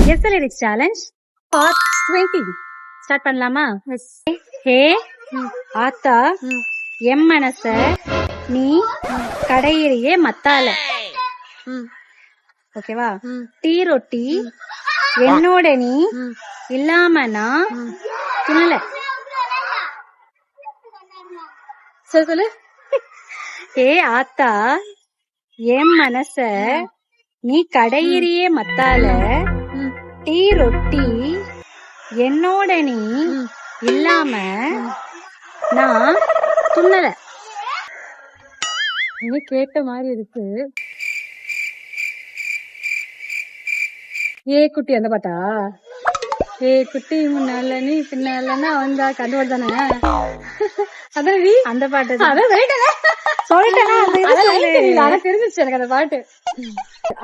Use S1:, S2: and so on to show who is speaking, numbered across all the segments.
S1: Guess the lyrics challenge part 20. Start பண்ணலாமா? ஹே ஆத்தா M மனச நீ கடையிறியே மத்தால. ஓகேவா? டீ ரொட்டி என்னோட நீ இல்லாம நான் துணல. சொல்லு. ஹே ஆத்தா என் மனச நீ கடையிறியே மத்தால. டீ ரொட்டி என்னோட நீ இல்லாம நான் துண்ணல. நீ கேட்ட மாதிரி இருக்கு. ஏ குட்டி அந்த பாட்டா? ஏ குட்டி முன்னால நீ பின்னாலன்னா வந்தா கண்டுபிடி தானே? அதான் அந்த பாட்டு சொல்லிட்டேன். தெரிஞ்சிச்சு எனக்கு அந்த பாட்டு.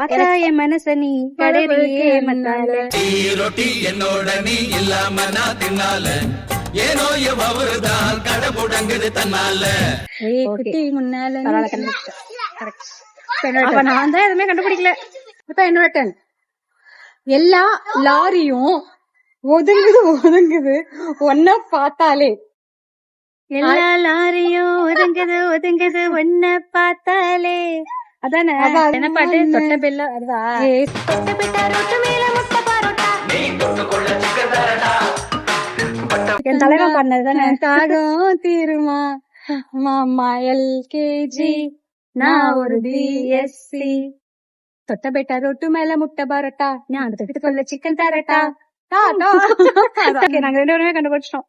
S1: அக்கா என் மனச நீ கடையிறியே மத்தால.
S2: ரொட்டி என்னோட நீ இல்லாம நான் தின்னால. ஏனோ எவருதான் கடை முடங்குது தன்னால.
S1: குட்டி முன்னால நான் தான் எதுவுமே கண்டுபிடிக்கல. இப்ப என்னோட டர்ன். எல்லா லாரியும் ஒதுங்குது ஒன்ன பார்த்தாலே. எல்லா லாரியும் ஒதுங்குது ஒன்ன பார்த்தாலே. அதானே என்ன பாட்டு? தொட்ட பெல்ல அதுதான். என் தலைவன் பண்ணது தானே. தாகம் தீருமா மாமா எல்கேஜி நான் ஒரு பிஎஸ்சி. தொட்ட பெட்டா ரொட்டு மேல முட்டை பரோட்டா நான் தொட்டு கொள்ள சிக்கன் தரட்டா. நாங்க 2 பேருமே கண்டுபிடிச்சிட்டோம்.